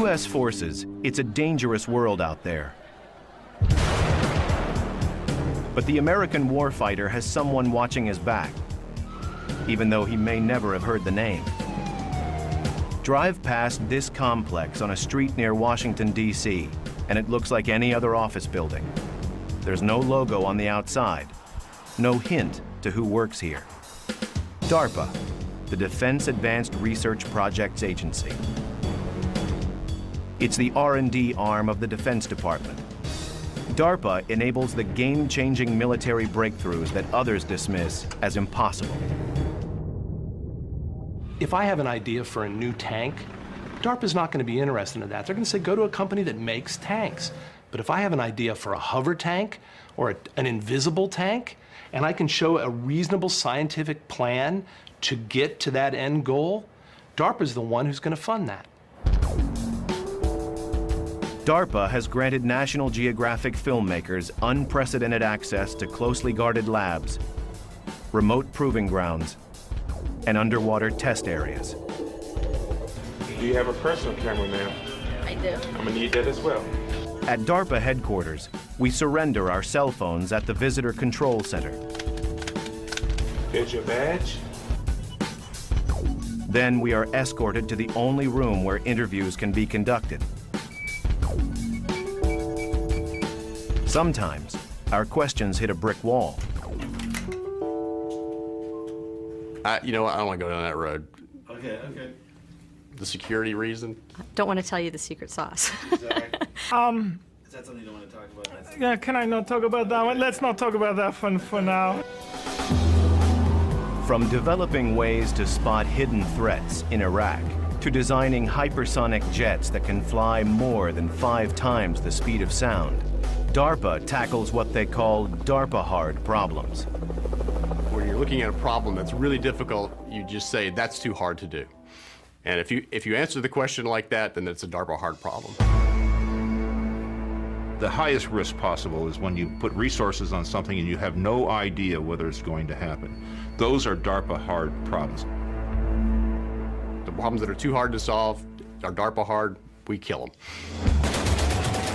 U.S. forces, it's a dangerous world out there. But the American warfighter has someone watching his back, even though he may never have heard the name. Drive past this complex on a street near Washington, D.C., and it looks like any other office building. There's no logo on the outside, no hint to who works here. DARPA, the Defense Advanced Research Projects Agency. It's the R&D arm of the Defense Department. DARPA enables the game-changing military breakthroughs that others dismiss as impossible. If I have an idea for a new tank, DARPA's not going to be interested in that. They're going to say, go to a company that makes tanks. But if I have an idea for a hover tank or an invisible tank, and I can show a reasonable scientific plan to get to that end goal, DARPA's the one who's going to fund that. DARPA has granted National Geographic filmmakers unprecedented access to closely guarded labs, remote proving grounds, and underwater test areas. Do you have a personal camera, ma'am? I do. I'm gonna need that as well. At DARPA headquarters, we surrender our cell phones at the Visitor Control Center. There's your badge. Then we are escorted to the only room where interviews can be conducted. Sometimes, our questions hit a brick wall. You know what, I don't want to go down that road. Okay. The security reason? Don't want to tell you the secret sauce. Exactly. Is that something you don't want to talk about? Yeah, can I not talk about that one? Let's not talk about that for now. From developing ways to spot hidden threats in Iraq, to designing hypersonic jets that can fly more than 5 times the speed of sound, DARPA tackles what they call DARPA hard problems. When you're looking at a problem that's really difficult, you just say, that's too hard to do. And if you answer the question like that, then it's a DARPA hard problem. The highest risk possible is when you put resources on something and you have no idea whether it's going to happen. Those are DARPA hard problems. The problems that are too hard to solve are DARPA hard, we kill them.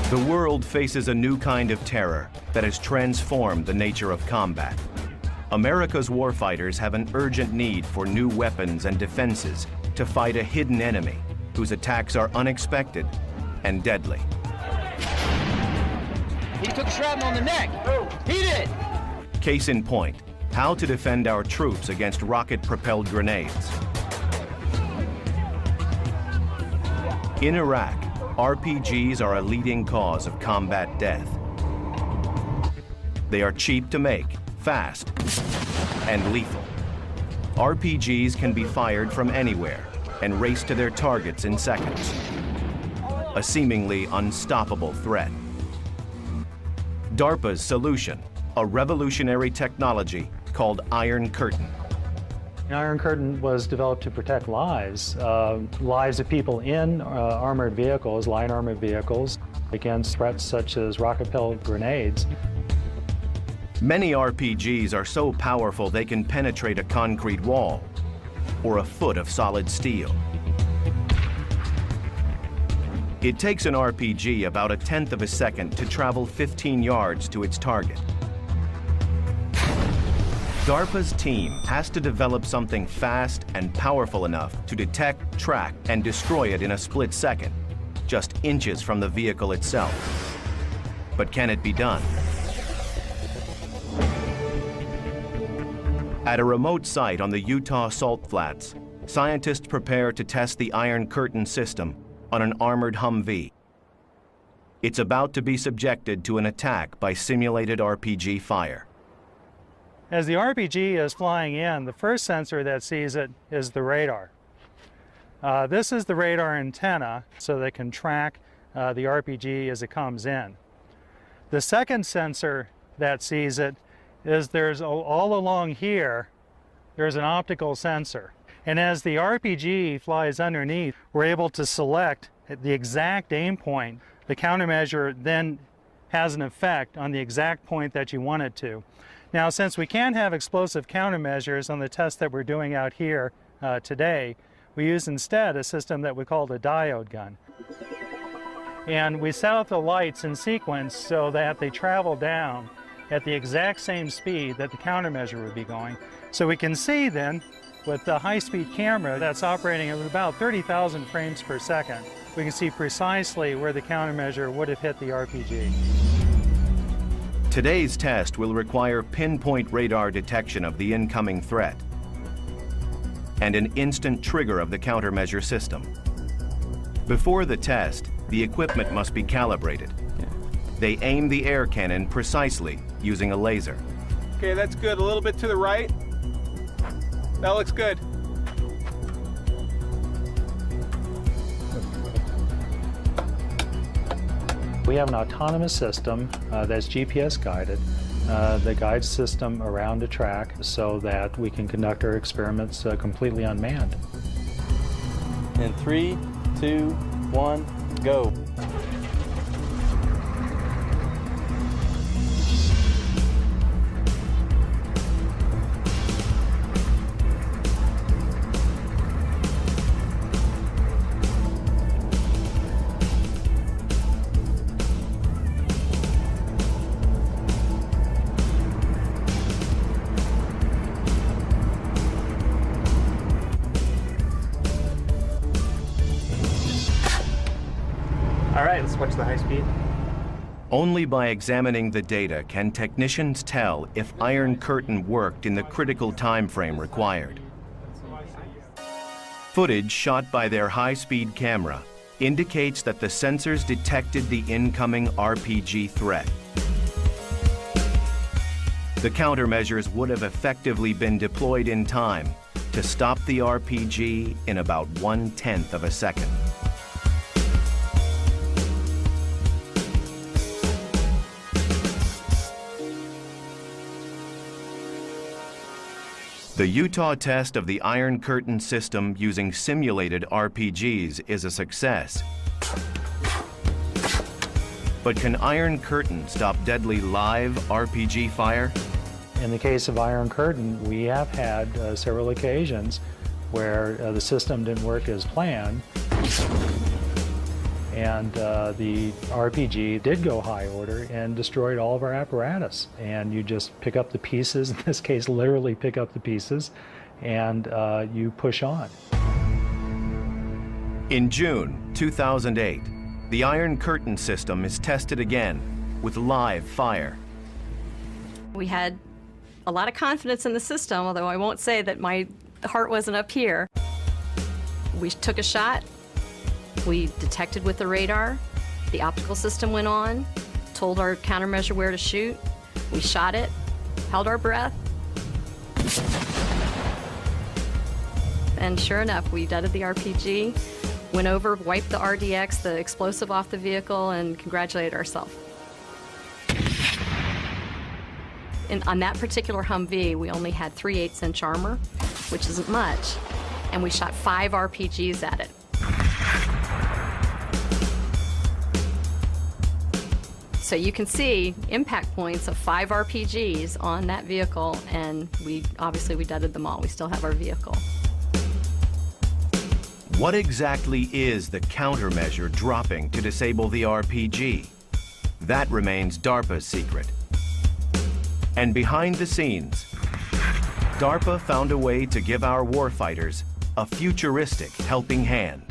The world faces a new kind of terror that has transformed the nature of combat. America's warfighters have an urgent need for new weapons and defenses to fight a hidden enemy whose attacks are unexpected and deadly. He took shrapnel on the neck. He did. Case in point, how to defend our troops against rocket-propelled grenades. In Iraq, RPGs are a leading cause of combat death. They are cheap to make, fast, and lethal. RPGs can be fired from anywhere and race to their targets in seconds. A seemingly unstoppable threat. DARPA's solution, a revolutionary technology called Iron Curtain. Iron Curtain was developed to protect lives of people in armored vehicles, light armored vehicles, against threats such as rocket-propelled grenades. Many RPGs are so powerful they can penetrate a concrete wall or a foot of solid steel. It takes an RPG about 1/10 of a second to travel 15 yards to its target. DARPA's team has to develop something fast and powerful enough to detect, track, and destroy it in a split second, just inches from the vehicle itself. But can it be done? At a remote site on the Utah Salt Flats, scientists prepare to test the Iron Curtain system on an armored Humvee. It's about to be subjected to an attack by simulated RPG fire. As the RPG is flying in, the first sensor that sees it is the radar. This is the radar antenna, so they can track the RPG as it comes in. The second sensor that sees it is all along here, there's an optical sensor. And as the RPG flies underneath, we're able to select the exact aim point. The countermeasure then has an effect on the exact point that you want it to. Now, since we can't have explosive countermeasures on the test that we're doing out here today, we use instead a system that we call the diode gun. And we set up the lights in sequence so that they travel down at the exact same speed that the countermeasure would be going. So we can see then, with the high-speed camera that's operating at about 30,000 frames per second, we can see precisely where the countermeasure would have hit the RPG. Today's test will require pinpoint radar detection of the incoming threat and an instant trigger of the countermeasure system. Before the test, the equipment must be calibrated. They aim the air cannon precisely using a laser. Okay, that's good. A little bit to the right. That looks good. We have an autonomous system that's GPS guided that guides the system around the track so that we can conduct our experiments completely unmanned. In 3, 2, 1, go. All right, let's watch the high speed. Only by examining the data can technicians tell if Iron Curtain worked in the critical time frame required. Footage shot by their high-speed camera indicates that the sensors detected the incoming RPG threat. The countermeasures would have effectively been deployed in time to stop the RPG in about 1/10 of a second. The Utah test of the Iron Curtain system using simulated RPGs is a success. But can Iron Curtain stop deadly live RPG fire? In the case of Iron Curtain, we have had several occasions where the system didn't work as planned, and the RPG did go high order and destroyed all of our apparatus. And you just pick up the pieces, in this case literally pick up the pieces, and you push on. In June 2008, the Iron Curtain system is tested again with live fire. We had a lot of confidence in the system, although I won't say that my heart wasn't up here. We took a shot. We detected with the radar, the optical system went on, told our countermeasure where to shoot, we shot it, held our breath, and sure enough, we deaded the RPG, went over, wiped the RDX, the explosive off the vehicle, and congratulated ourselves. On that particular Humvee, we only had 3/8" armor, which isn't much, and we shot 5 RPGs at it. So you can see impact points of 5 RPGs on that vehicle, and obviously we deaded them all. We still have our vehicle. What exactly is the countermeasure dropping to disable the RPG? That remains DARPA's secret. And behind the scenes, DARPA found a way to give our warfighters a futuristic helping hand.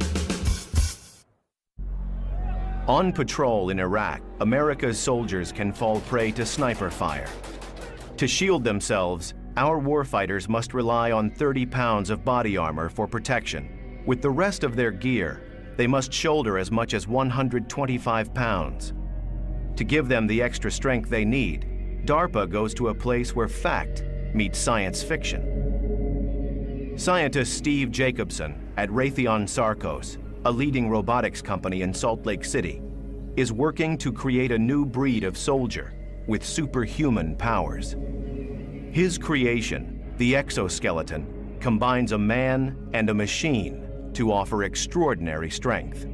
On patrol in Iraq, America's soldiers can fall prey to sniper fire. To shield themselves, our warfighters must rely on 30 pounds of body armor for protection. With the rest of their gear, they must shoulder as much as 125 pounds. To give them the extra strength they need, DARPA goes to a place where fact meets science fiction. Scientist Steve Jacobson at Raytheon Sarcos, a leading robotics company in Salt Lake City, is working to create a new breed of soldier with superhuman powers. His creation, the exoskeleton, combines a man and a machine to offer extraordinary strength.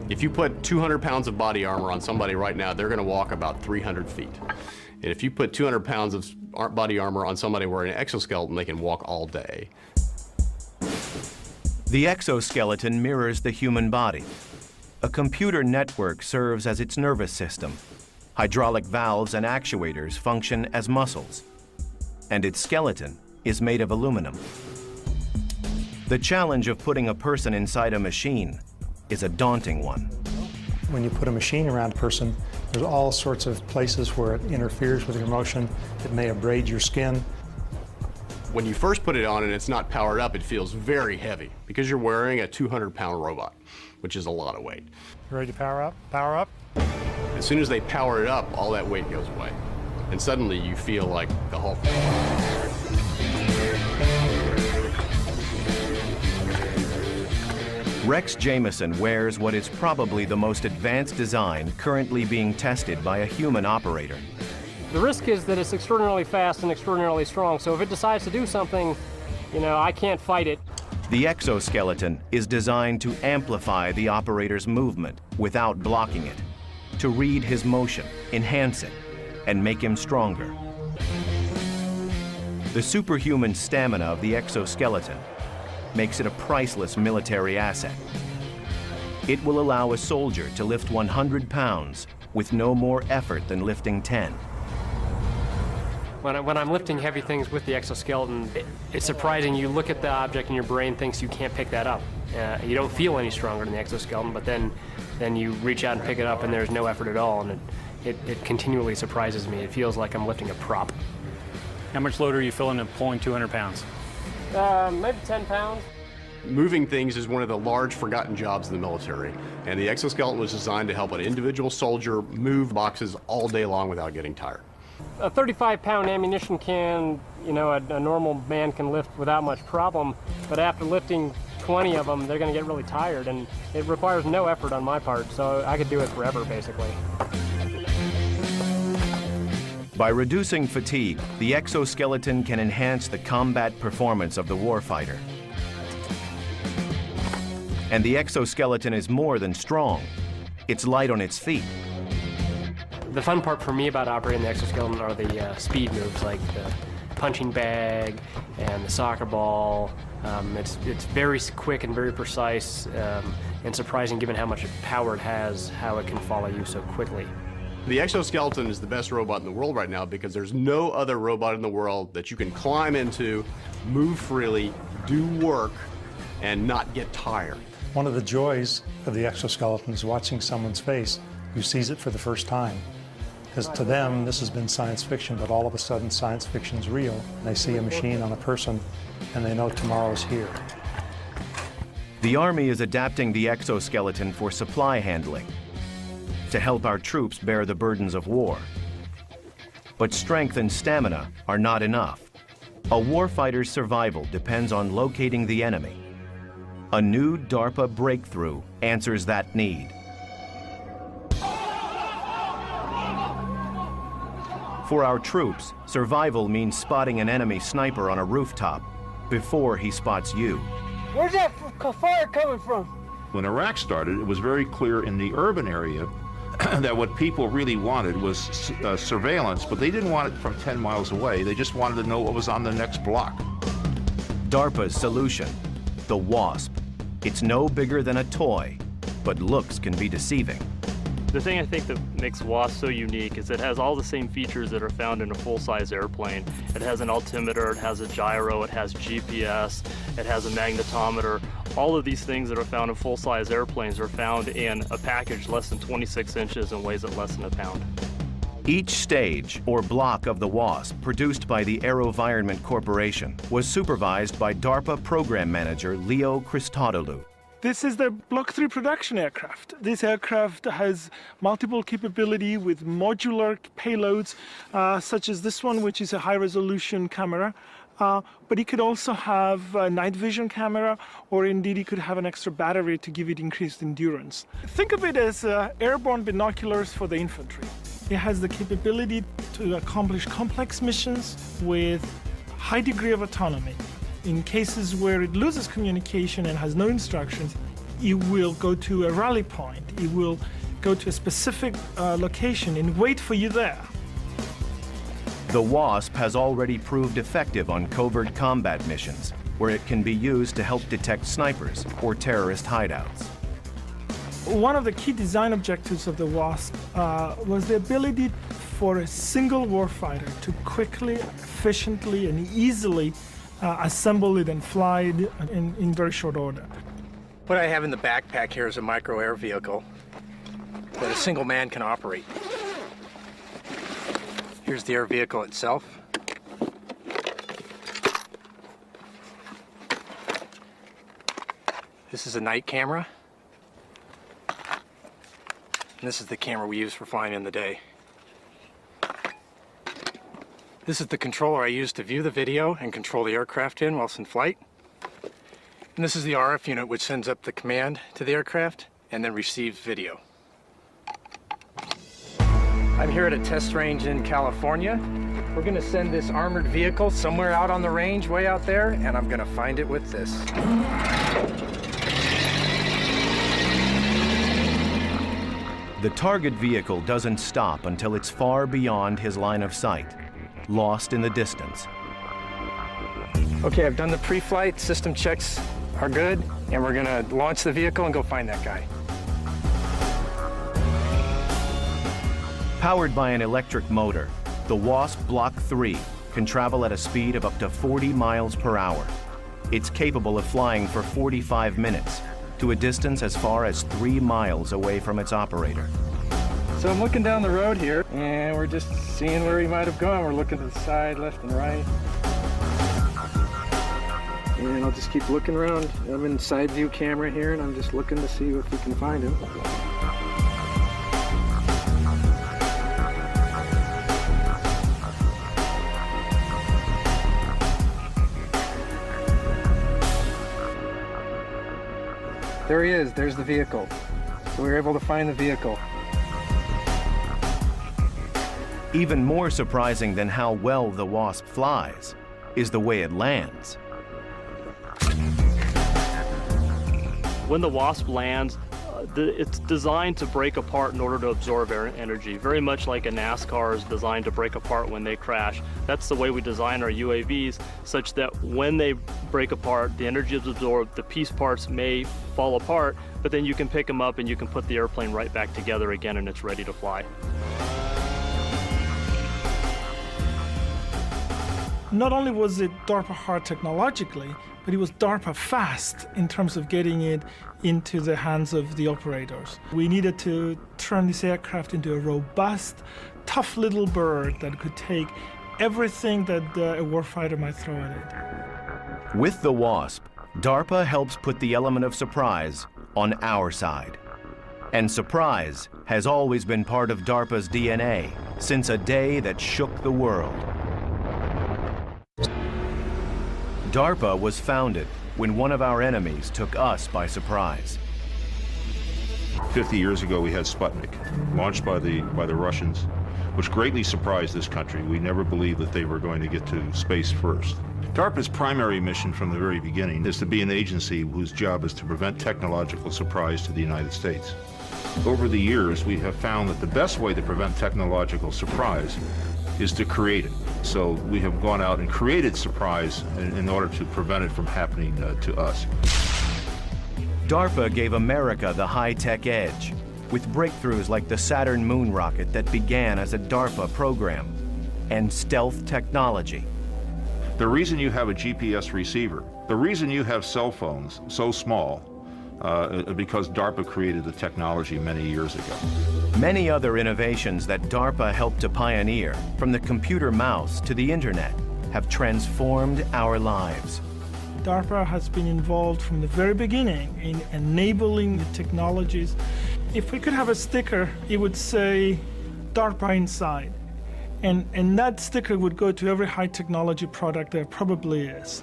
If you put 200 pounds of body armor on somebody right now, they're going to walk about 300 feet. And if you put 200 pounds of body armor on somebody wearing an exoskeleton, they can walk all day. The exoskeleton mirrors the human body. A computer network serves as its nervous system. Hydraulic valves and actuators function as muscles. And its skeleton is made of aluminum. The challenge of putting a person inside a machine is a daunting one. When you put a machine around a person, there's all sorts of places where it interferes with your motion. It may abrade your skin. When you first put it on and it's not powered up, it feels very heavy because you're wearing a 200-pound robot, which is a lot of weight. Ready to power up? Power up. As soon as they power it up, all that weight goes away. And suddenly you feel like the Hulk. Rex Jameson wears what is probably the most advanced design currently being tested by a human operator. The risk is that it's extraordinarily fast and extraordinarily strong, so if it decides to do something, I can't fight it. The exoskeleton is designed to amplify the operator's movement without blocking it, to read his motion, enhance it, and make him stronger. The superhuman stamina of the exoskeleton makes it a priceless military asset. It will allow a soldier to lift 100 pounds with no more effort than lifting 10. When I'm lifting heavy things with the exoskeleton, it's surprising. You look at the object and your brain thinks you can't pick that up. You don't feel any stronger than the exoskeleton, but then you reach out and pick it up and there's no effort at all, and it continually surprises me. It feels like I'm lifting a prop. How much load are you feeling in pulling 200 pounds? Maybe 10 pounds. Moving things is one of the large forgotten jobs in the military, and the exoskeleton was designed to help an individual soldier move boxes all day long without getting tired. A 35-pound ammunition can, a normal man can lift without much problem, but after lifting 20 of them, they're going to get really tired, and it requires no effort on my part, so I could do it forever, basically. By reducing fatigue, the exoskeleton can enhance the combat performance of the warfighter. And the exoskeleton is more than strong. It's light on its feet. The fun part for me about operating the exoskeleton are the speed moves, like the punching bag and the soccer ball. It's very quick and very precise, and surprising given how much power it has, how it can follow you so quickly. The exoskeleton is the best robot in the world right now because there's no other robot in the world that you can climb into, move freely, do work, and not get tired. One of the joys of the exoskeleton is watching someone's face who sees it for the first time. Because to them, this has been science fiction, but all of a sudden science fiction's real. They see a machine on a person, and they know tomorrow's here. The Army is adapting the exoskeleton for supply handling, to help our troops bear the burdens of war. But strength and stamina are not enough. A warfighter's survival depends on locating the enemy. A new DARPA breakthrough answers that need. For our troops, survival means spotting an enemy sniper on a rooftop before he spots you. Where's that fire coming from? When Iraq started, it was very clear in the urban area that what people really wanted was surveillance, but they didn't want it from 10 miles away. They just wanted to know what was on the next block. DARPA's solution, the WASP. It's no bigger than a toy, but looks can be deceiving. The thing I think that makes WASP so unique is it has all the same features that are found in a full-size airplane. It has an altimeter, it has a gyro, it has GPS, it has a magnetometer. All of these things that are found in full-size airplanes are found in a package less than 26 inches and weighs at less than a pound. Each stage or block of the WASP, produced by the AeroVironment Corporation, was supervised by DARPA Program Manager Leo Christodoulou. This is the Block 3 production aircraft. This aircraft has multiple capability with modular payloads, such as this one, which is a high-resolution camera. But it could also have a night vision camera, or indeed it could have an extra battery to give it increased endurance. Think of it as airborne binoculars for the infantry. It has the capability to accomplish complex missions with high degree of autonomy. In cases where it loses communication and has no instructions, it will go to a rally point. It will go to a specific location and wait for you there. The WASP has already proved effective on covert combat missions, where it can be used to help detect snipers or terrorist hideouts. One of the key design objectives of the WASP was the ability for a single warfighter to quickly, efficiently, and easily assemble it and fly it in very short order. What I have in the backpack here is a micro air vehicle that a single man can operate. Here's the air vehicle itself. This is a night camera. And this is the camera we use for flying in the day. This is the controller I use to view the video and control the aircraft in whilst in flight. And this is the RF unit which sends up the command to the aircraft and then receives video. I'm here at a test range in California. We're gonna send this armored vehicle somewhere out on the range, way out there, and I'm gonna find it with this. The target vehicle doesn't stop until it's far beyond his line of sight, lost in the distance. Okay, I've done the pre-flight, system checks are good, and we're gonna launch the vehicle and go find that guy. Powered by an electric motor, the WASP Block 3 can travel at a speed of up to 40 miles per hour. It's capable of flying for 45 minutes to a distance as far as 3 miles away from its operator. So I'm looking down the road here, and we're just seeing where he might have gone. We're looking to the side, left and right. And I'll just keep looking around. I'm in side view camera here, and I'm just looking to see if we can find him. There he is, there's the vehicle. So we were able to find the vehicle. Even more surprising than how well the WASP flies is the way it lands. When the WASP lands, it's designed to break apart in order to absorb air energy, very much like a NASCAR is designed to break apart when they crash. That's the way we design our UAVs, such that when they break apart, the energy is absorbed, the piece parts may fall apart, but then you can pick them up and you can put the airplane right back together again and it's ready to fly. Not only was it DARPA hard technologically, but it was DARPA fast in terms of getting it into the hands of the operators. We needed to turn this aircraft into a robust, tough little bird that could take everything that a warfighter might throw at it. With the WASP, DARPA helps put the element of surprise on our side. And surprise has always been part of DARPA's DNA since a day that shook the world. DARPA was founded when one of our enemies took us by surprise. 50 years ago, we had Sputnik, launched by the Russians, which greatly surprised this country. We never believed that they were going to get to space first. DARPA's primary mission from the very beginning is to be an agency whose job is to prevent technological surprise to the United States. Over the years, we have found that the best way to prevent technological surprise is to create it. So we have gone out and created surprise in order to prevent it from happening to us. DARPA gave America the high-tech edge with breakthroughs like the Saturn moon rocket that began as a DARPA program and stealth technology. The reason you have a GPS receiver, the reason you have cell phones so small, because DARPA created the technology many years ago. Many other innovations that DARPA helped to pioneer, from the computer mouse to the internet, have transformed our lives. DARPA has been involved from the very beginning in enabling the technologies. If we could have a sticker, it would say DARPA inside. And that sticker would go to every high technology product there probably is.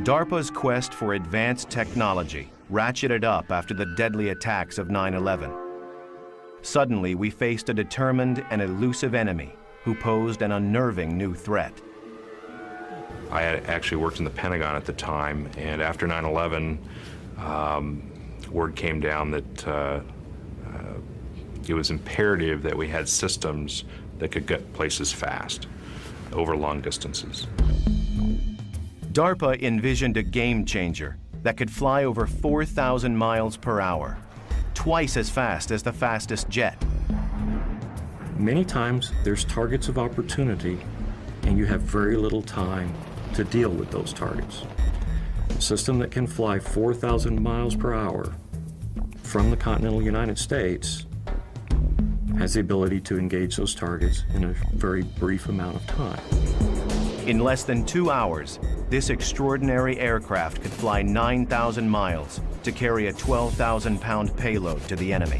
DARPA's quest for advanced technology ratcheted up after the deadly attacks of 9/11. Suddenly, we faced a determined and elusive enemy who posed an unnerving new threat. I had actually worked in the Pentagon at the time, and after 9/11, word came down that it was imperative that we had systems that could get places fast, over long distances. DARPA envisioned a game changer that could fly over 4,000 miles per hour, twice as fast as the fastest jet. Many times there's targets of opportunity and you have very little time to deal with those targets. A system that can fly 4,000 miles per hour from the continental United States has the ability to engage those targets in a very brief amount of time. In less than 2 hours, this extraordinary aircraft could fly 9,000 miles to carry a 12,000-pound payload to the enemy.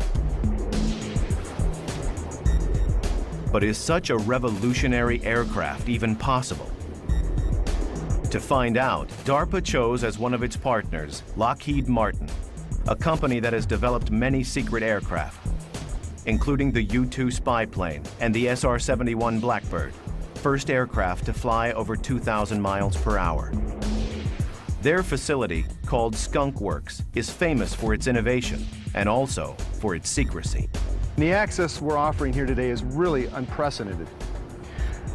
But is such a revolutionary aircraft even possible? To find out, DARPA chose as one of its partners Lockheed Martin, a company that has developed many secret aircraft, including the U-2 spy plane and the SR-71 Blackbird, first aircraft to fly over 2,000 miles per hour. Their facility, called Skunk Works, is famous for its innovation and also for its secrecy. The access we're offering here today is really unprecedented.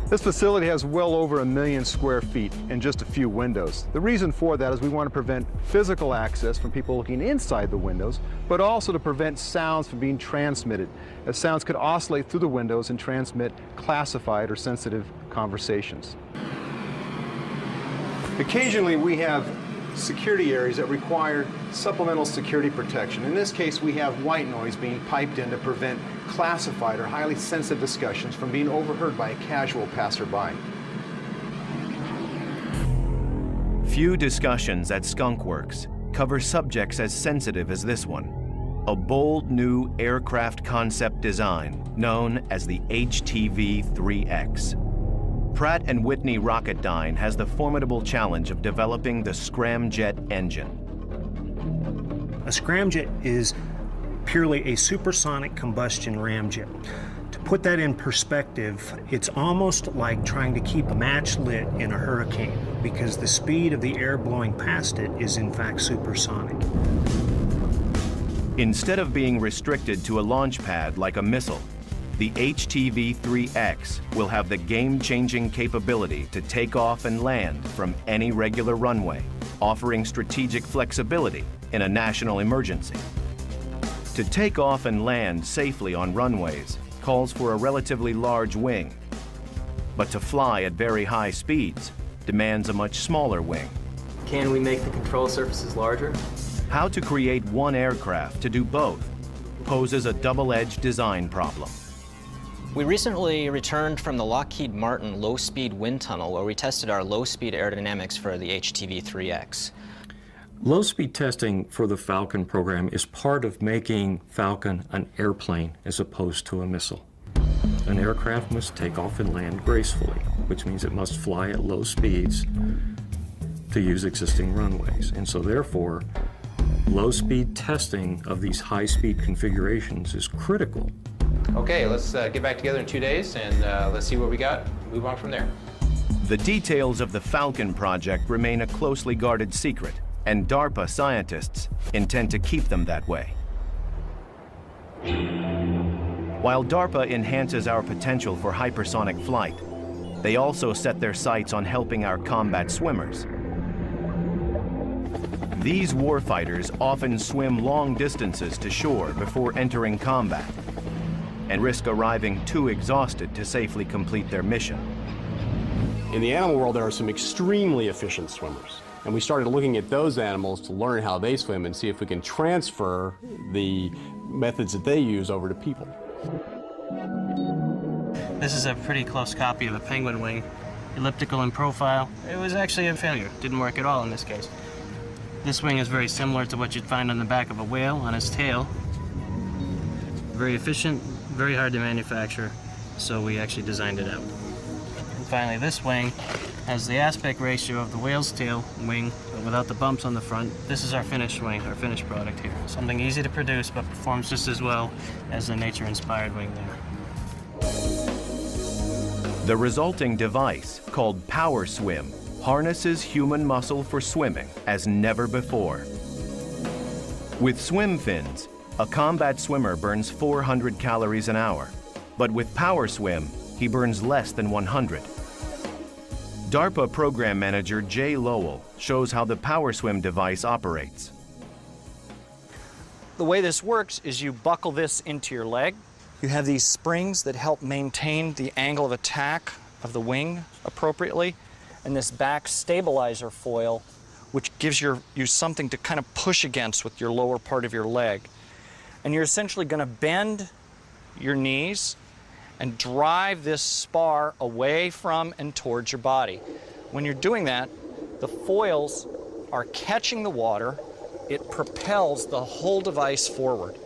This facility has well over 1 million square feet and just a few windows. The reason for that is we want to prevent physical access from people looking inside the windows, but also to prevent sounds from being transmitted, as sounds could oscillate through the windows and transmit classified or sensitive conversations. Occasionally we have security areas that require supplemental security protection. In this case, we have white noise being piped in to prevent classified or highly sensitive discussions from being overheard by a casual passerby. Few discussions at Skunk Works cover subjects as sensitive as this one, a bold new aircraft concept design known as the HTV-3X. Pratt & Whitney Rocketdyne has the formidable challenge of developing the scramjet engine. A scramjet is purely a supersonic combustion ramjet. To put that in perspective, it's almost like trying to keep a match lit in a hurricane, because the speed of the air blowing past it is in fact supersonic. Instead of being restricted to a launch pad like a missile, the HTV-3X will have the game-changing capability to take off and land from any regular runway, offering strategic flexibility in a national emergency. To take off and land safely on runways calls for a relatively large wing, but to fly at very high speeds demands a much smaller wing. Can we make the control surfaces larger? How to create one aircraft to do both poses a double-edged design problem. We recently returned from the Lockheed Martin low-speed wind tunnel where we tested our low-speed aerodynamics for the HTV-3X. Low-speed testing for the Falcon program is part of making Falcon an airplane as opposed to a missile. An aircraft must take off and land gracefully, which means it must fly at low speeds to use existing runways. And so therefore, low-speed testing of these high-speed configurations is critical. Okay, let's get back together in 2 days and let's see what we got. Move on from there. The details of the Falcon project remain a closely guarded secret, and DARPA scientists intend to keep them that way. While DARPA enhances our potential for hypersonic flight, they also set their sights on helping our combat swimmers. These warfighters often swim long distances to shore before entering combat, and risk arriving too exhausted to safely complete their mission. In the animal world, there are some extremely efficient swimmers. And we started looking at those animals to learn how they swim and see if we can transfer the methods that they use over to people. This is a pretty close copy of a penguin wing, elliptical in profile. It was actually a failure. Didn't work at all in this case. This wing is very similar to what you'd find on the back of a whale on its tail. Very efficient, very hard to manufacture, so we actually designed it out. And finally, this wing has the aspect ratio of the whale's tail wing, but without the bumps on the front. This is our finished wing, our finished product here. Something easy to produce, but performs just as well as the nature-inspired wing there. The resulting device, called Power Swim, harnesses human muscle for swimming as never before. With swim fins, a combat swimmer burns 400 calories an hour, but with Power Swim, he burns less than 100. DARPA program manager Jay Lowell shows how the PowerSwim device operates. The way this works is you buckle this into your leg. You have these springs that help maintain the angle of attack of the wing appropriately, and this back stabilizer foil, which gives you something to kind of push against with your lower part of your leg. And you're essentially going to bend your knees and drive this spar away from and towards your body. When you're doing that, the foils are catching the water. It propels the whole device forward.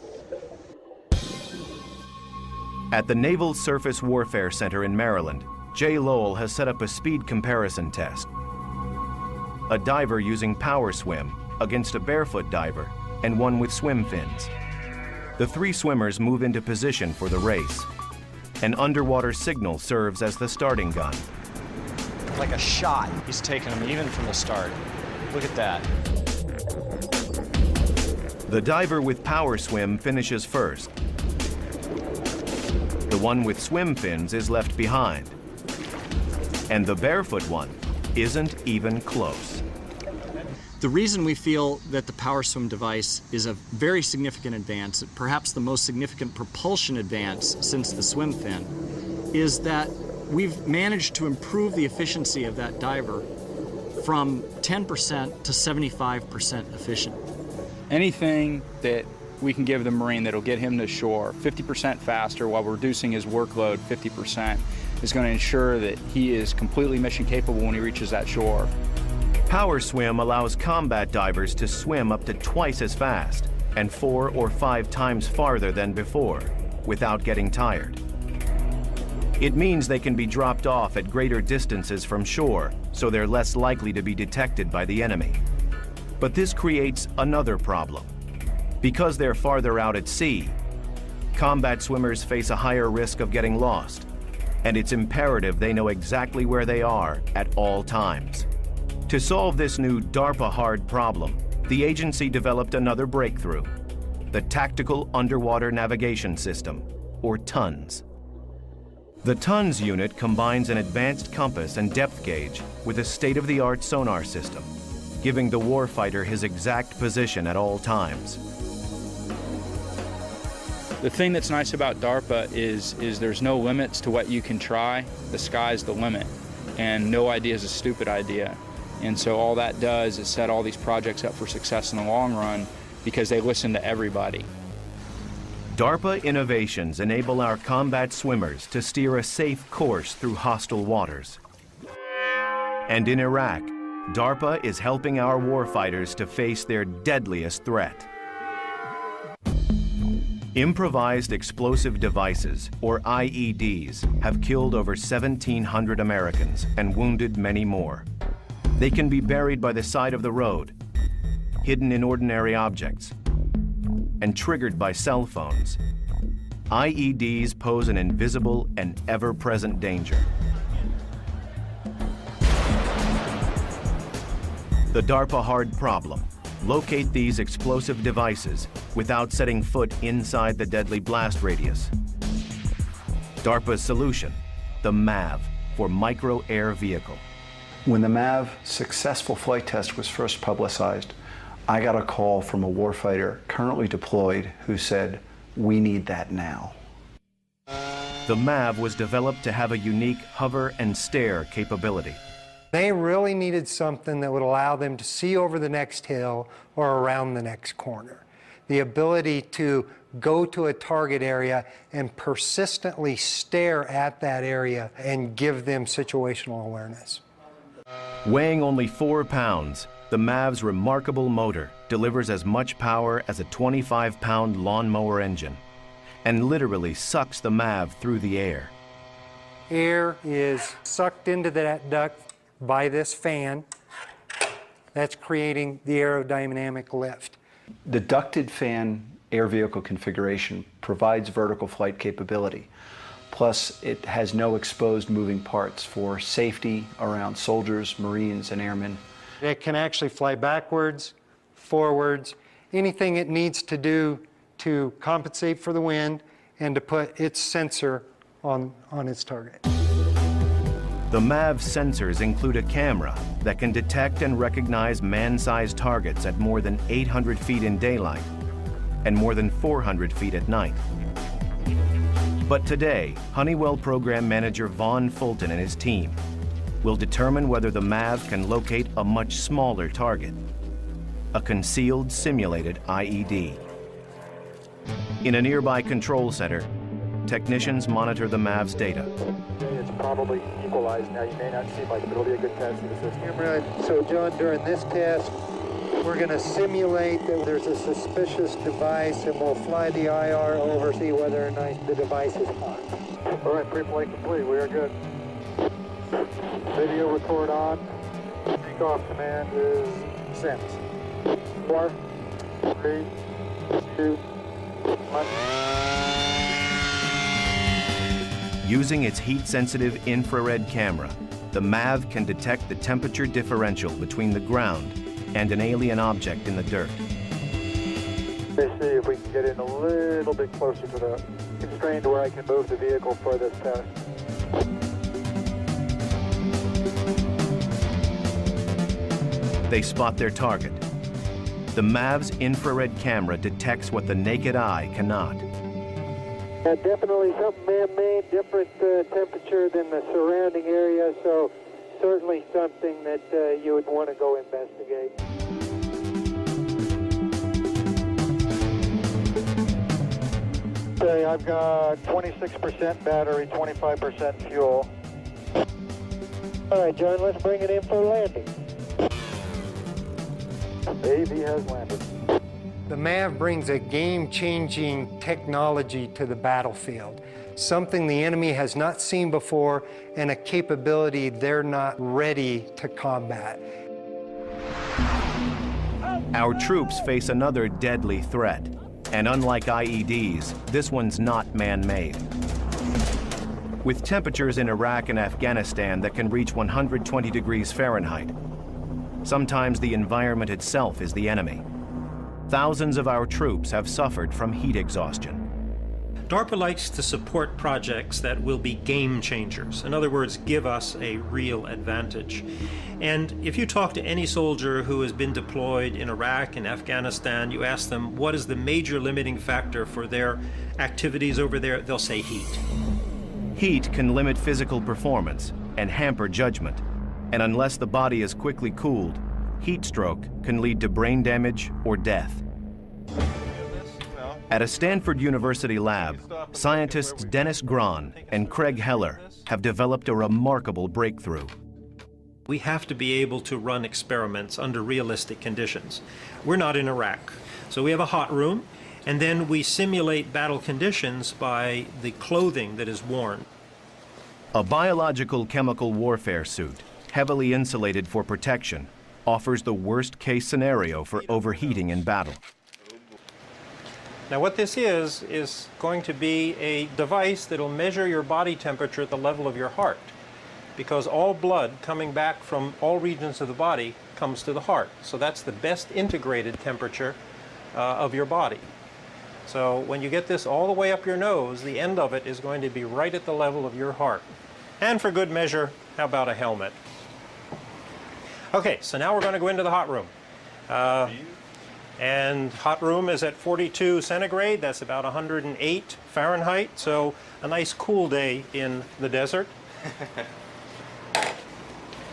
At the Naval Surface Warfare Center in Maryland, Jay Lowell has set up a speed comparison test. A diver using PowerSwim against a barefoot diver and one with swim fins. The three swimmers move into position for the race. An underwater signal serves as the starting gun. Like a shot, he's taking them even from the start. Look at that. The diver with PowerSwim finishes first. The one with swim fins is left behind. And the barefoot one isn't even close. The reason we feel that the PowerSwim device is a very significant advance, perhaps the most significant propulsion advance since the swim fin, is that we've managed to improve the efficiency of that diver from 10% to 75% efficient. Anything that we can give the Marine that'll get him to shore 50% faster while reducing his workload 50% is going to ensure that he is completely mission capable when he reaches that shore. PowerSwim allows combat divers to swim up to twice as fast and 4 or 5 times farther than before without getting tired. It means they can be dropped off at greater distances from shore, so they're less likely to be detected by the enemy. But this creates another problem. Because they're farther out at sea, combat swimmers face a higher risk of getting lost, and it's imperative they know exactly where they are at all times. To solve this new DARPA hard problem, the agency developed another breakthrough, the Tactical Underwater Navigation System, or TUNS. The TUNS unit combines an advanced compass and depth gauge with a state-of-the-art sonar system, giving the warfighter his exact position at all times. The thing that's nice about DARPA is there's no limits to what you can try. The sky's the limit, and no idea is a stupid idea. And so all that does is set all these projects up for success in the long run because they listen to everybody. DARPA innovations enable our combat swimmers to steer a safe course through hostile waters. And in Iraq, DARPA is helping our warfighters to face their deadliest threat. Improvised explosive devices, or IEDs, have killed over 1,700 Americans and wounded many more. They can be buried by the side of the road, hidden in ordinary objects, and triggered by cell phones. IEDs pose an invisible and ever-present danger. The DARPA hard problem: locate these explosive devices without setting foot inside the deadly blast radius. DARPA's solution: the MAV, for Micro Air Vehicle. When the MAV successful flight test was first publicized, I got a call from a warfighter currently deployed who said, "We need that now." The MAV was developed to have a unique hover and stare capability. They really needed something that would allow them to see over the next hill or around the next corner. The ability to go to a target area and persistently stare at that area and give them situational awareness. Weighing only 4 pounds, the MAV's remarkable motor delivers as much power as a 25-pound lawnmower engine and literally sucks the MAV through the air. Air is sucked into that duct by this fan. That's creating the aerodynamic lift. The ducted fan air vehicle configuration provides vertical flight capability. Plus, it has no exposed moving parts for safety around soldiers, Marines, and airmen. It can actually fly backwards, forwards, anything it needs to do to compensate for the wind and to put its sensor on its target. The MAV's sensors include a camera that can detect and recognize man-sized targets at more than 800 feet in daylight and more than 400 feet at night. But today, Honeywell Program Manager Vaughn Fulton and his team will determine whether the MAV can locate a much smaller target, a concealed simulated IED. In a nearby control center, technicians monitor the MAV's data. It's probably equalized now. You may not see much, but it'll be a good test of the system. Right. So, John, during this test, we're going to simulate that there's a suspicious device, and we'll fly the IR over, see whether or not the device is hot. All right, pre-flight complete. We are good. Video record on. Takeoff command is sent. 4, 3, 2, 1. Using its heat-sensitive infrared camera, the MAV can detect the temperature differential between the ground and an alien object in the dirt. Let's see if we can get in a little bit closer to the constraint where I can move the vehicle for this test. They spot their target. The MAV's infrared camera detects what the naked eye cannot. Definitely something man-made, different temperature than the surrounding area, so certainly something that you would want to go investigate. Okay, I've got 26% battery, 25% fuel. All right, John, let's bring it in for landing. The AV has landed. The MAV brings a game-changing technology to the battlefield, something the enemy has not seen before and a capability they're not ready to combat. Our troops face another deadly threat, and unlike IEDs, this one's not man-made. With temperatures in Iraq and Afghanistan that can reach 120 degrees Fahrenheit, sometimes the environment itself is the enemy. Thousands of our troops have suffered from heat exhaustion. DARPA likes to support projects that will be game changers. In other words, give us a real advantage. And if you talk to any soldier who has been deployed in Iraq and Afghanistan, you ask them what is the major limiting factor for their activities over there, they'll say heat. Heat can limit physical performance and hamper judgment. And unless the body is quickly cooled, heat stroke can lead to brain damage or death. At a Stanford University lab, scientists Dennis Grahn and Craig Heller have developed a remarkable breakthrough. We have to be able to run experiments under realistic conditions. We're not in Iraq, so we have a hot room, and then we simulate battle conditions by the clothing that is worn. A biological chemical warfare suit, heavily insulated for protection, offers the worst-case scenario for overheating in battle. Now what this is going to be a device that will measure your body temperature at the level of your heart, because all blood coming back from all regions of the body comes to the heart. So that's the best integrated temperature of your body. So when you get this all the way up your nose, the end of it is going to be right at the level of your heart. And for good measure, how about a helmet? Okay, so now we're going to go into the hot room. And hot room is at 42 centigrade, that's about 108 Fahrenheit, so a nice cool day in the desert.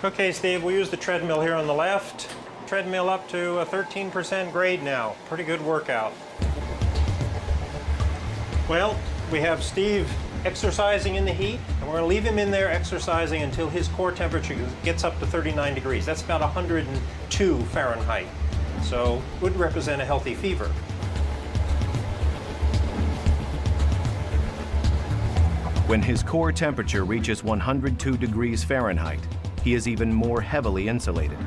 Okay, Steve, we'll use the treadmill here on the left. Treadmill up to a 13% grade now. Pretty good workout. Well, we have Steve exercising in the heat, and we're going to leave him in there exercising until his core temperature gets up to 39 degrees. That's about 102 Fahrenheit. So would represent a healthy fever. When his core temperature reaches 102 degrees Fahrenheit, he is even more heavily insulated.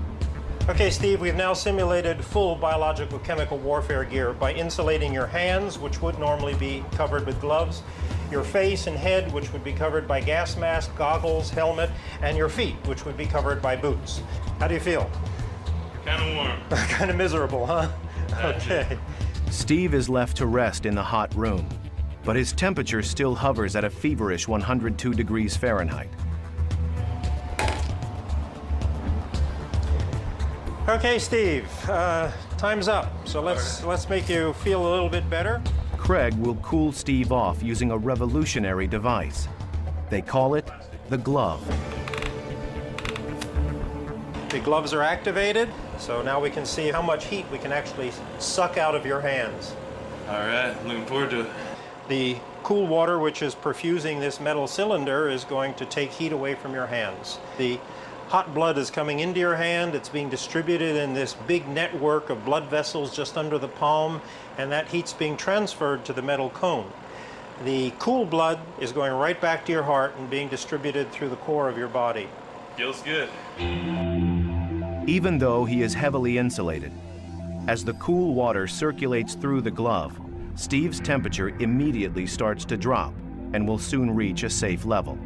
Okay, Steve, we've now simulated full biological chemical warfare gear by insulating your hands, which would normally be covered with gloves, your face and head, which would be covered by gas mask, goggles, helmet, and your feet, which would be covered by boots. How do you feel? Kind of warm. Kind of miserable, huh? Okay. Steve is left to rest in the hot room, but his temperature still hovers at a feverish 102 degrees Fahrenheit. Okay, Steve, time's up. So let's make you feel a little bit better. Craig will cool Steve off using a revolutionary device. They call it the glove. The gloves are activated, so now we can see how much heat we can actually suck out of your hands. All right, looking forward to it. The cool water, which is perfusing this metal cylinder, is going to take heat away from your hands. The hot blood is coming into your hand. It's being distributed in this big network of blood vessels just under the palm, and that heat's being transferred to the metal cone. The cool blood is going right back to your heart and being distributed through the core of your body. Feels good. Even though he is heavily insulated, as the cool water circulates through the glove, Steve's temperature immediately starts to drop and will soon reach a safe level.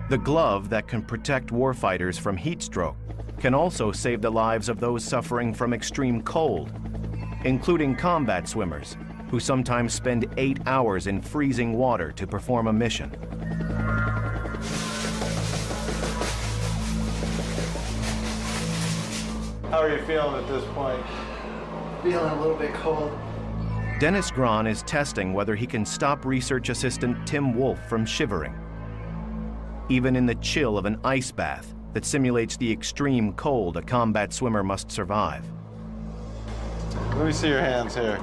The glove that can protect warfighters from heat stroke can also save the lives of those suffering from extreme cold, including combat swimmers, who sometimes spend 8 hours in freezing water to perform a mission. How are you feeling at this point? Feeling a little bit cold. Dennis Grahn is testing whether he can stop research assistant Tim Wolf from shivering, even in the chill of an ice bath that simulates the extreme cold a combat swimmer must survive. Let me see your hands here.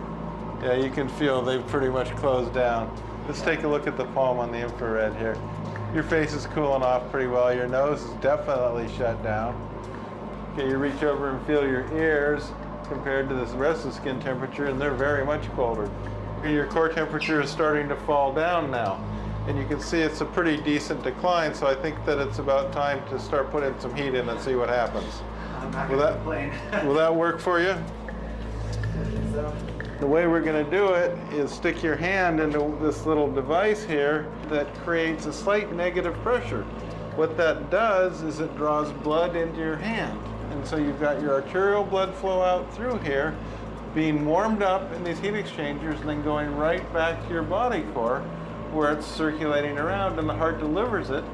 Yeah, you can feel they've pretty much closed down. Let's take a look at the palm on the infrared here. Your face is cooling off pretty well. Your nose is definitely shut down. Okay, you reach over and feel your ears compared to the rest of the skin temperature, and they're very much colder. Your core temperature is starting to fall down now, and you can see it's a pretty decent decline, so I think that it's about time to start putting some heat in and see what happens. I'm not going to complain. Will that work for you? The way we're going to do it is stick your hand into this little device here that creates a slight negative pressure. What that does is it draws blood into your hand. And so you've got your arterial blood flow out through here, being warmed up in these heat exchangers, and then going right back to your body core, where it's circulating around, and the heart delivers it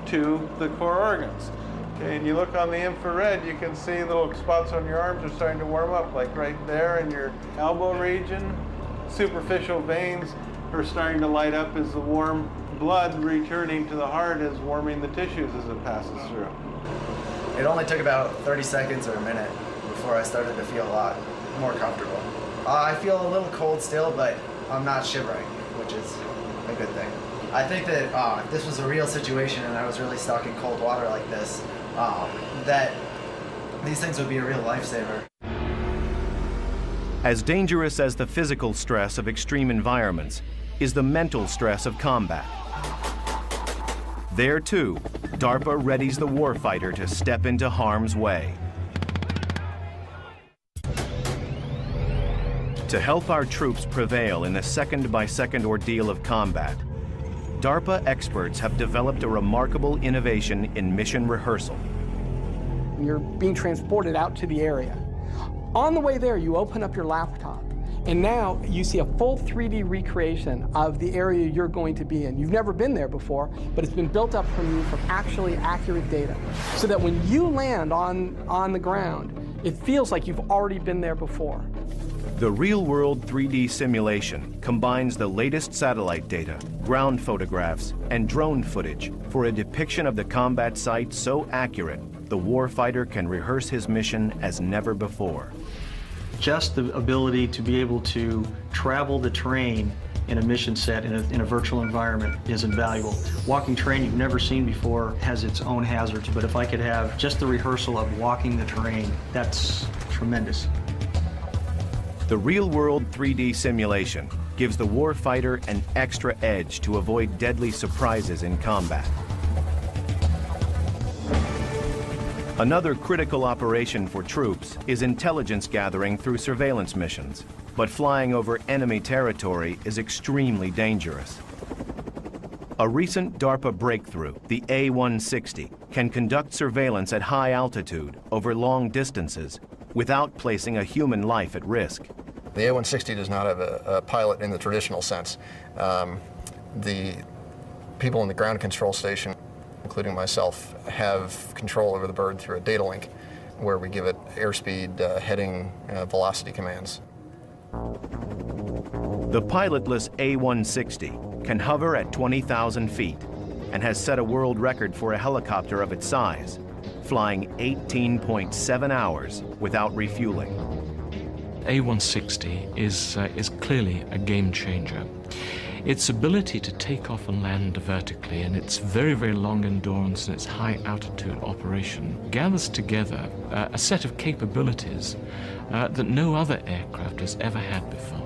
to the core organs. Okay, and you look on the infrared, you can see little spots on your arms are starting to warm up, like right there in your elbow region. Superficial veins are starting to light up as the warm blood returning to the heart is warming the tissues as it passes through. It only took about 30 seconds or a minute before I started to feel a lot more comfortable. I feel a little cold still, but I'm not shivering, which is a good thing. I think that if this was a real situation and I was really stuck in cold water like this, that these things would be a real lifesaver. As dangerous as the physical stress of extreme environments is the mental stress of combat. There too, DARPA readies the warfighter to step into harm's way. To help our troops prevail in the second-by-second ordeal of combat, DARPA experts have developed a remarkable innovation in mission rehearsal. You're being transported out to the area. On the way there, you open up your laptop, and now you see a full 3D recreation of the area you're going to be in. You've never been there before, but it's been built up from you from actually accurate data, so that when you land on the ground, it feels like you've already been there before. The real-world 3D simulation combines the latest satellite data, ground photographs, and drone footage for a depiction of the combat site so accurate the warfighter can rehearse his mission as never before. Just the ability to be able to travel the terrain in a mission set in a virtual environment is invaluable. Walking terrain you've never seen before has its own hazards, but if I could have just the rehearsal of walking the terrain, that's tremendous. The real-world 3D simulation gives the warfighter an extra edge to avoid deadly surprises in combat. Another critical operation for troops is intelligence gathering through surveillance missions, but flying over enemy territory is extremely dangerous. A recent DARPA breakthrough, the A-160, can conduct surveillance at high altitude over long distances without placing a human life at risk. The A-160 does not have a pilot in the traditional sense. The people in the ground control station, including myself, have control over the bird through a data link. where we give it airspeed, heading, velocity commands. The pilotless A-160 can hover at 20,000 feet and has set a world record for a helicopter of its size, flying 18.7 hours without refueling. A-160 is clearly a game changer. Its ability to take off and land vertically and its very, very long endurance and its high altitude operation gathers together a set of capabilities that no other aircraft has ever had before.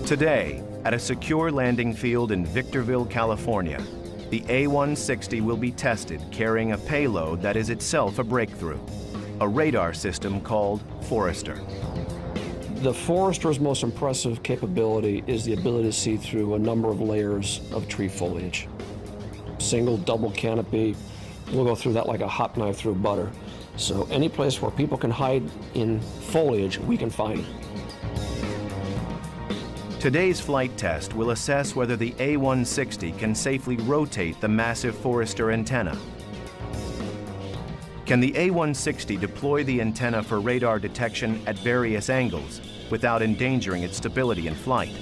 Today, at a secure landing field in Victorville, California, the A-160 will be tested carrying a payload that is itself a breakthrough, a radar system called Forester. The Forester's most impressive capability is the ability to see through a number of layers of tree foliage. Single, double canopy, we'll go through that like a hot knife through butter. So any place where people can hide in foliage, we can find it. Today's flight test will assess whether the A-160 can safely rotate the massive Forester antenna. Can the A-160 deploy the antenna for radar detection at various angles without endangering its stability in flight?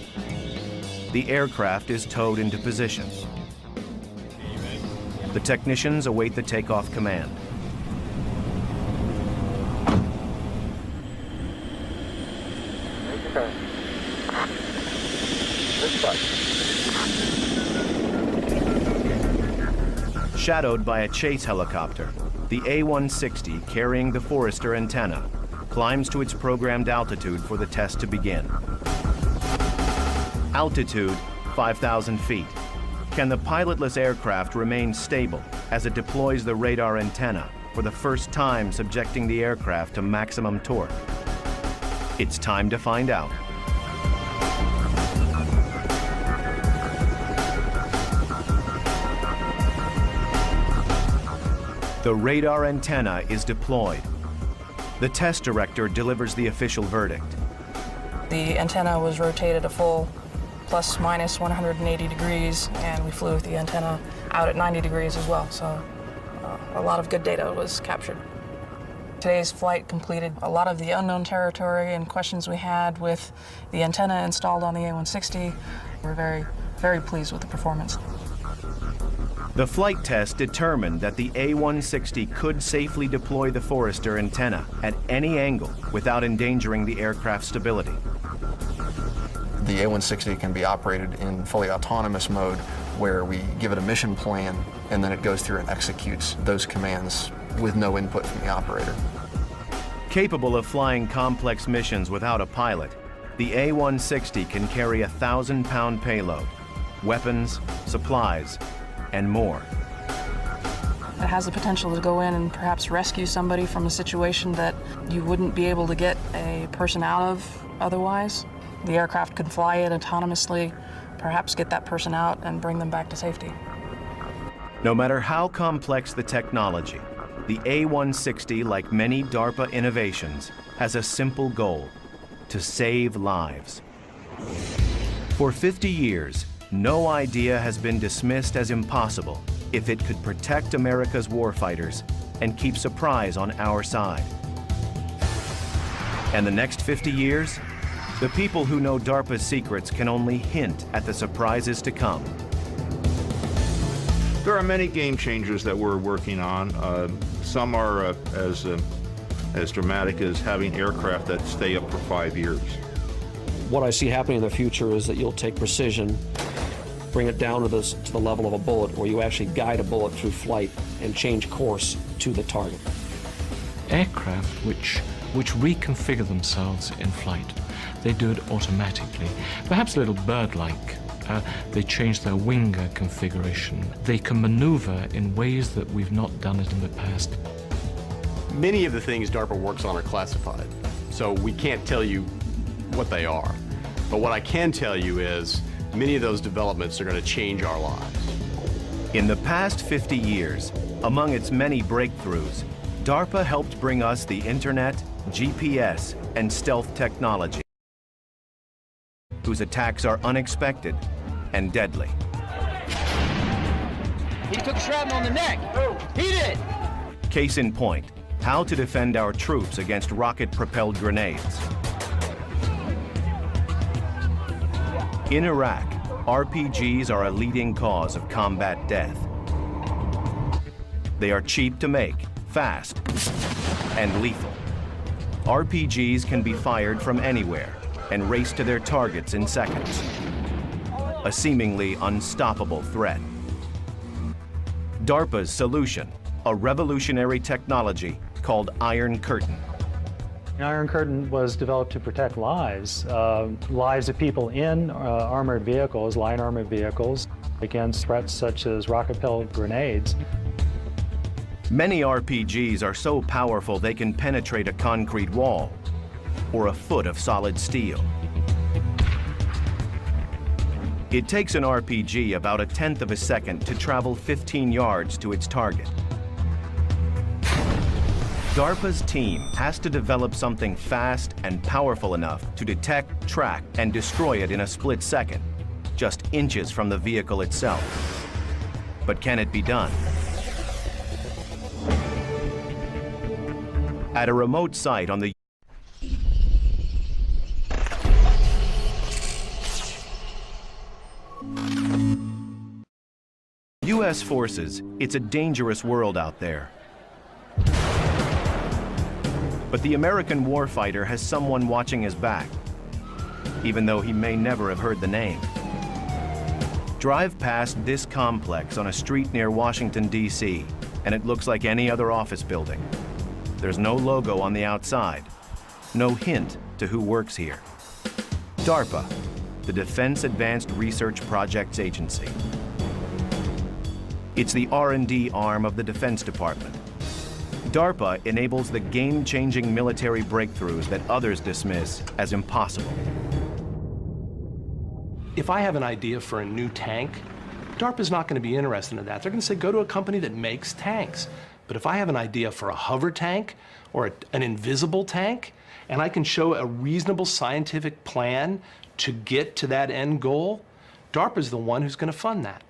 The aircraft is towed into position. The technicians await the takeoff command. Shadowed by a chase helicopter, the A-160, carrying the Forester antenna, climbs to its programmed altitude for the test to begin. Altitude, 5,000 feet. Can the pilotless aircraft remain stable as it deploys the radar antenna for the first time, subjecting the aircraft to maximum torque? It's time to find out. The radar antenna is deployed. The test director delivers the official verdict. The antenna was rotated a full plus minus 180 degrees, and we flew with the antenna out at 90 degrees as well, so a lot of good data was captured. Today's flight completed a lot of the unknown territory and questions we had with the antenna installed on the A-160. We're very, very pleased with the performance. The flight test determined that the A-160 could safely deploy the Forester antenna at any angle without endangering the aircraft's stability. The A-160 can be operated in fully autonomous mode, where we give it a mission plan and then it goes through and executes those commands with no input from the operator. Capable of flying complex missions without a pilot, the A-160 can carry a 1,000-pound payload, weapons, supplies, and more. It has the potential to go in and perhaps rescue somebody from a situation that you wouldn't be able to get a person out of otherwise. The aircraft could fly it autonomously, perhaps get that person out and bring them back to safety. No matter how complex the technology, the A-160, like many DARPA innovations, has a simple goal: to save lives. For 50 years, no idea has been dismissed as impossible if it could protect America's warfighters and keep surprise on our side. And the next 50 years, the people who know DARPA's secrets can only hint at the surprises to come. There are many game changers that we're working on. Some are as dramatic as having aircraft that stay up for 5 years. What I see happening in the future is that you'll take precision, bring it down to the level of a bullet, where you actually guide a bullet through flight and change course to the target. Aircraft which reconfigure themselves in flight. They do it automatically, perhaps a little bird-like. They change their wing configuration. They can maneuver in ways that we've not done it in the past. Many of the things DARPA works on are classified, so we can't tell you what they are. But what I can tell you is many of those developments are going to change our lives. In the past 50 years, among its many breakthroughs, DARPA helped bring us the internet, GPS, and stealth technology, whose attacks are unexpected and deadly. He took shrapnel on the neck. He did. Case in point, How to defend our troops against rocket-propelled grenades. In Iraq, RPGs are a leading cause of combat death. They are cheap to make, fast, and lethal. RPGs can be fired from anywhere and race to their targets in seconds. A seemingly unstoppable threat. DARPA's solution, a revolutionary technology called Iron Curtain. Iron Curtain was developed to protect lives of people in armored vehicles, line armored vehicles, against threats such as rocket-propelled grenades. Many RPGs are so powerful they can penetrate a concrete wall or a foot of solid steel. It takes an RPG about 1/10 of a second to travel 15 yards to its target. DARPA's team has to develop something fast and powerful enough to detect, track, and destroy it in a split second, just inches from the vehicle itself. But can it be done? At a remote site on the U.S. forces, it's a dangerous world out there. But the American warfighter has someone watching his back, even though he may never have heard the name. Drive past this complex on a street near Washington, D.C., and it looks like any other office building. There's no logo on the outside, no hint to who works here. DARPA, the Defense Advanced Research Projects Agency. It's the R&D arm of the Defense Department. DARPA enables the game-changing military breakthroughs that others dismiss as impossible. If I have an idea for a new tank, DARPA's not going to be interested in that. They're going to say, go to a company that makes tanks. But if I have an idea for a hover tank or an invisible tank, and I can show a reasonable scientific plan to get to that end goal, DARPA's the one who's going to fund that.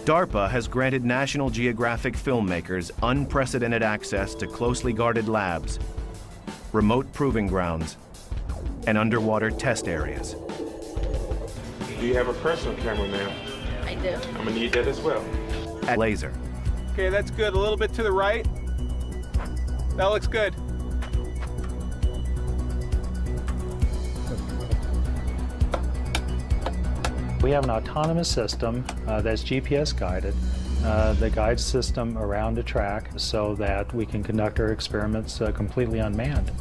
DARPA has granted National Geographic filmmakers unprecedented access to closely guarded labs, remote proving grounds, and underwater test areas. Do you have a personal camera, ma'am? I do. I'm gonna need that as well. At laser. Okay, that's good. A little bit to the right. That looks good. We have an autonomous system that's GPS guided. The guides system around a track so that we can conduct our experiments completely unmanned.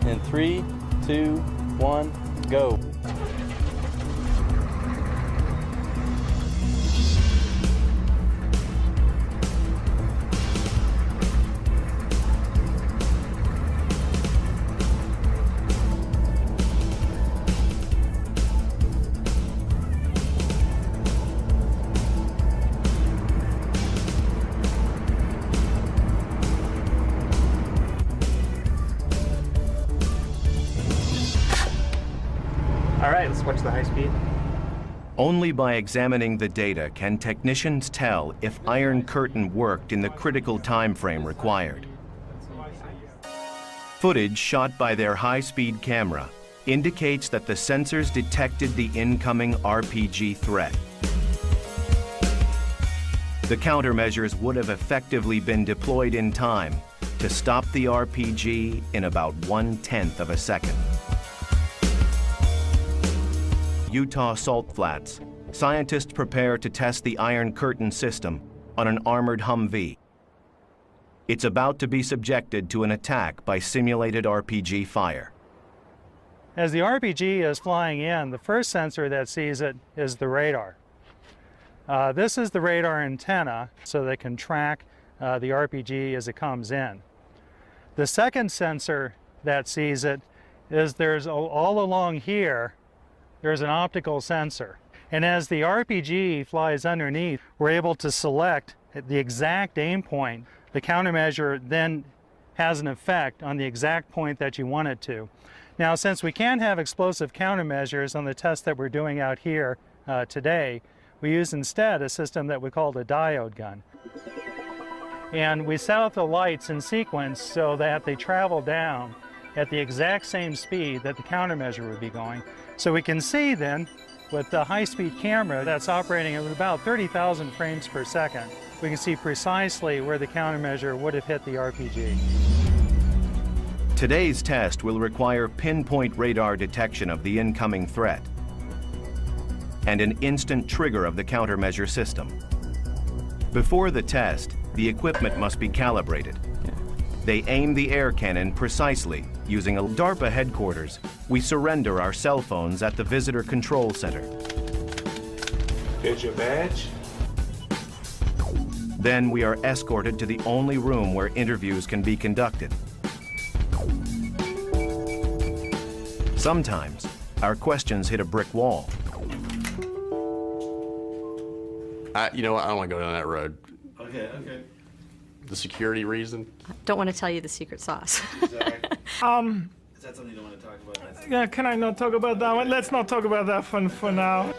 In 3, 2, 1, go. All right, let's watch the high speed. Only by examining the data can technicians tell if Iron Curtain worked in the critical time frame required. Footage shot by their high-speed camera indicates that the sensors detected the incoming RPG threat. The countermeasures would have effectively been deployed in time to stop the RPG in about 1/10 of a second. Utah Salt Flats, scientists prepare to test the Iron Curtain system on an armored Humvee. It's about to be subjected to an attack by simulated RPG fire. As the RPG is flying in, the first sensor that sees it is the radar. This is the radar antenna, so they can track the RPG as it comes in. The second sensor that sees it is there's all along here, there's an optical sensor. And as the RPG flies underneath, we're able to select the exact aim point. The countermeasure then has an effect on the exact point that you want it to. Now, since we can't have explosive countermeasures on the test that we're doing out here today, we use instead a system that we call a diode gun. And we set up the lights in sequence so that they travel down at the exact same speed that the countermeasure would be going. So we can see then, with the high-speed camera that's operating at about 30,000 frames per second, we can see precisely where the countermeasure would have hit the RPG. Today's test will require pinpoint radar detection of the incoming threat and an instant trigger of the countermeasure system. Before the test, the equipment must be calibrated. They aim the air cannon precisely using a DARPA headquarters. We surrender our cell phones at the Visitor Control Center. Here's your badge. Then we are escorted to the only room where interviews can be conducted. Sometimes, our questions hit a brick wall. You know what, I don't want to go down that road. Okay, okay. The security reason? Don't want to tell you the secret sauce. Is that something you don't want to talk about? Yeah, can I not talk about that one? Let's not talk about that one for now.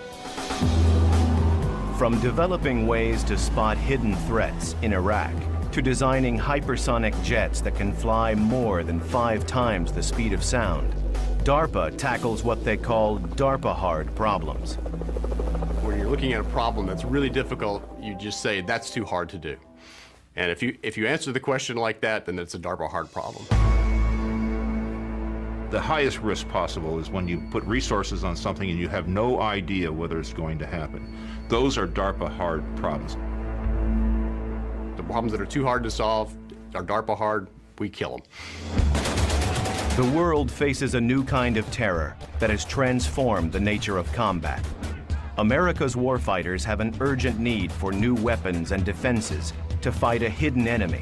From developing ways to spot hidden threats in Iraq to designing hypersonic jets that can fly more than 5 times the speed of sound, DARPA tackles what they call DARPA hard problems. When you're looking at a problem that's really difficult, you just say, that's too hard to do. And if you answer the question like that, then it's a DARPA hard problem. The highest risk possible is when you put resources on something and you have no idea whether it's going to happen. Those are DARPA hard problems. The problems that are too hard to solve are DARPA hard, we kill them. The world faces a new kind of terror that has transformed the nature of combat. America's warfighters have an urgent need for new weapons and defenses to fight a hidden enemy